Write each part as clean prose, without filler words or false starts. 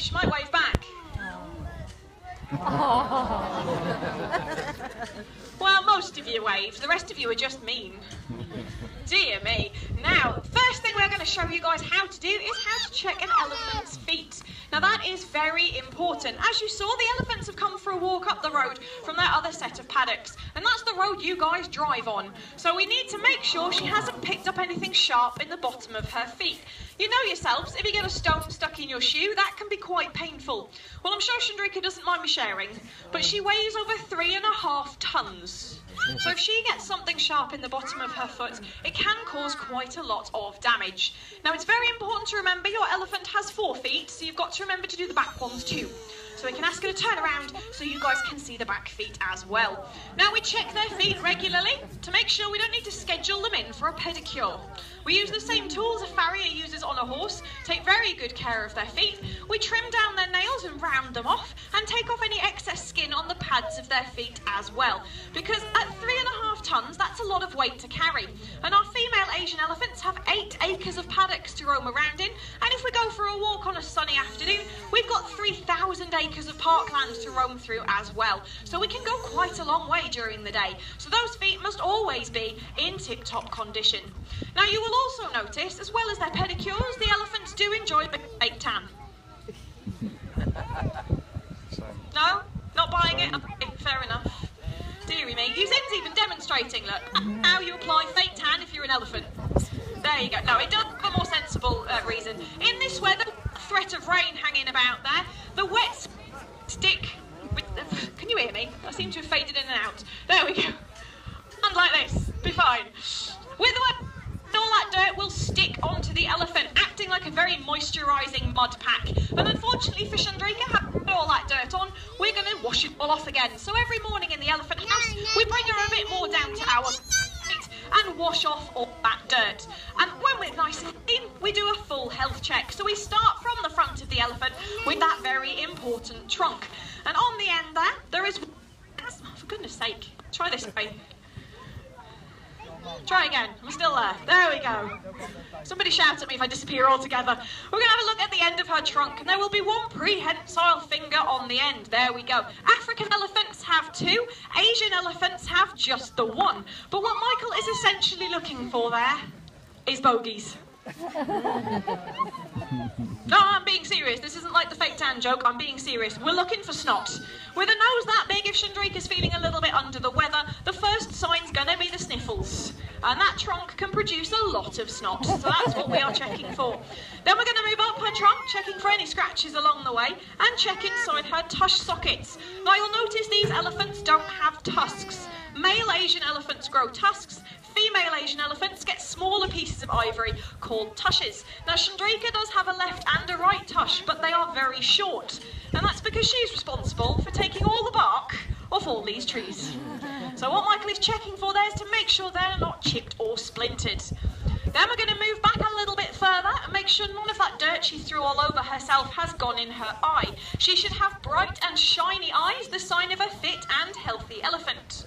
She might wave back. Well, most of you wave, the rest of you are just mean. Dear me. Now, first thing we're going to show you guys how to do is how to check an elephant's feet. Now that is very important. As you saw, the elephants have come for a walk up the road from their other set of paddocks, and that's the road you guys drive on. So we need to make sure she hasn't picked up anything sharp in the bottom of her feet. You know yourselves, if you get a stone stuck in your shoe, that can be quite painful. Well, I'm sure Chandrika doesn't mind me sharing, but she weighs over 3.5 tons. So if she gets something sharp in the bottom of her foot, it can cause quite a lot of damage. Now, it's very important to remember your elephant has 4 feet, so you've got to remember to do the back ones too. So we can ask her to turn around so you guys can see the back feet as well. Now, we check their feet regularly to make sure we don't need to schedule them in for a pedicure. We use the same tools a farrier uses on a horse, take very good care of their feet. We trim down their nails and round them off and take off any excess skin on the pads of their feet as well. Because at 3.5 tons, that's a lot of weight to carry. And our female Asian elephants have 8 acres of paddocks to roam around in. And if we go for a walk on a sunny afternoon, we've got 3,000 acres of parkland to roam through as well. So we can go quite a long way during the day. So those feet must always be in tip-top condition. Now, you will also notice, as well as their pedicures, the elephants do enjoy a fake tan. No? Not buying it? Okay, fair enough. Deary me. Yuzin's even demonstrating, look, how you apply fake tan if you're an elephant. There you go. No, it does have a more sensible reason. In this weather, threat of rain hanging about there, the wet stick with the... Can you hear me? I seem to have faded in and out. There we go. And like this. Be fine. With the wet... all that dirt will stick onto the elephant, acting like a very moisturising mud pack. And unfortunately for Chandrika, having all that dirt on, we're going to wash it all off again. So every morning in the elephant house, we bring her a bit more down to our feet and wash off all that dirt. And when we're nice and clean, we do a full health check. So we start from the front of the elephant with that very important trunk. And on the end there is... Oh, for goodness sake, try this way. Try again. I'm still there. There we go. Somebody shout at me if I disappear altogether. We're going to have a look at the end of her trunk, and there will be one prehensile finger on the end. There we go. African elephants have 2. Asian elephants have just the 1. But what Michael is essentially looking for there is bogies. No, I'm being serious. This isn't like the fake tan joke. I'm being serious. We're looking for snot. With a nose that big, if Chandrika's feeling a little bit under the weather, the first sign's going to be the sniffles. And that trunk can produce a lot of snot. So that's what we are checking for. Then we're going to move up her trunk, checking for any scratches along the way, and check inside her tush sockets. Now, you'll notice these elephants don't have tusks. Male Asian elephants grow tusks. Female Asian elephants get smaller pieces of ivory called tushes. Now, Chandrika does have a left and a right tush, but they are very short. And that's because she's responsible for taking all the bark off all these trees. So what Michael is checking for there is to make sure they're not chipped or splintered. Then we're going to move back a little bit further and make sure none of that dirt she threw all over herself has gone in her eye. She should have bright and shiny eyes, the sign of a fit and healthy elephant.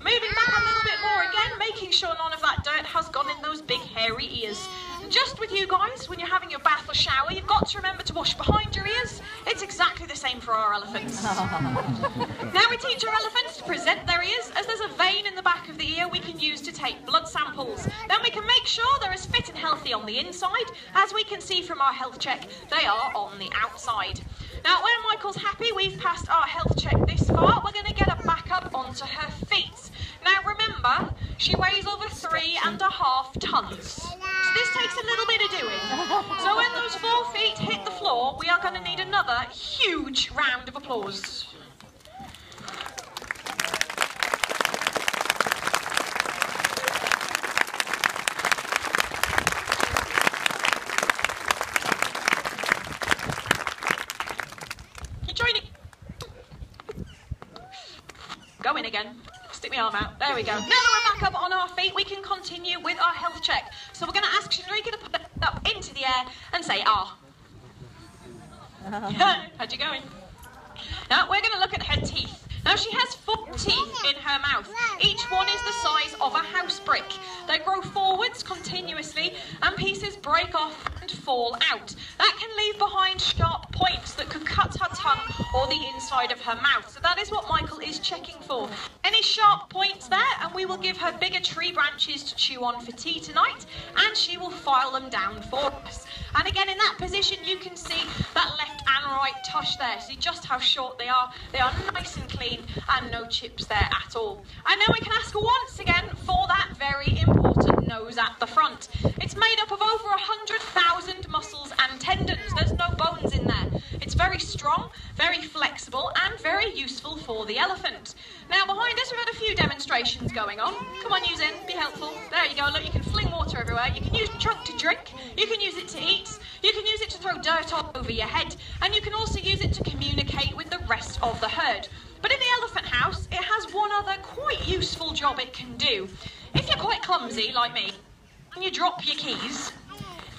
Moving back a little bit more again, making sure none of that dirt has gone in those big hairy ears. And just with you guys, when you're having your bath or shower, you've got to remember to wash behind your ears. It's exactly the same for our elephants. Now we teach our elephants to present their ears, as there's a vein in the back of the ear we can use to take blood samples. Then we can make sure they're as fit and healthy on the inside. As we can see from our health check, they are on the outside. Now, when Michael's happy we've passed our health check this far, we're going to get her back up onto her feet. Now, remember, she weighs over 3.5 tons. So this takes a little bit of doing. So when those 4 feet hit the floor, we are going to need another huge round of applause. Go in again. Stick my arm out. There we go. Now that we're back up on our feet, we can continue with our health check. So we're going to ask Chandrika to put it up into the air and say, ah. How'd you going? Now we're going to look at her teeth. Now she has 4 teeth in her mouth. Each one is the size of a house brick. They grow forwards continuously and pieces break off and fall out. That can leave behind sharp points that could outside of her mouth. So that is what Michael is checking for. Any sharp points there, and we will give her bigger tree branches to chew on for tea tonight, and she will file them down for us. And again, in that position, you can see that left and right tush there. See just how short they are. They are nice and clean and no chips there at all. And now we can ask her once again for that very important nose at the front. It's made up of over 100,000 muscles and tendons. There's no bones in there. It's very strong, very flexible, and very useful for the elephant. Now behind us, we've had a few demonstrations going on. Come on, use in, be helpful. There you go, look, you can fling water everywhere. You can use the trunk to drink. You can use it to eat. You can use it to throw dirt all over your head. And you can also use it to communicate with the rest of the herd. But in the elephant house, it has one other quite useful job it can do. If you're quite clumsy, like me, and you drop your keys,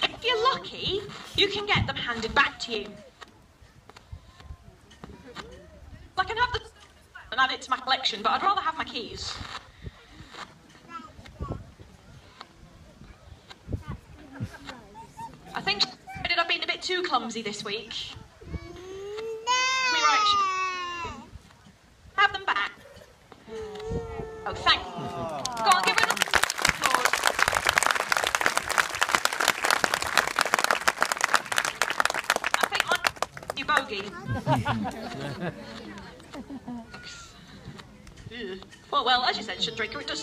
if you're lucky, you can get them handed back to you. I can have the and add it to my collection, but I'd rather have my keys. I think she ended up being a bit too clumsy this week. Have them back. Oh, thank you. Go on, give her an applause. I think you bogey. Well, as you said, shouldn't drink her. It does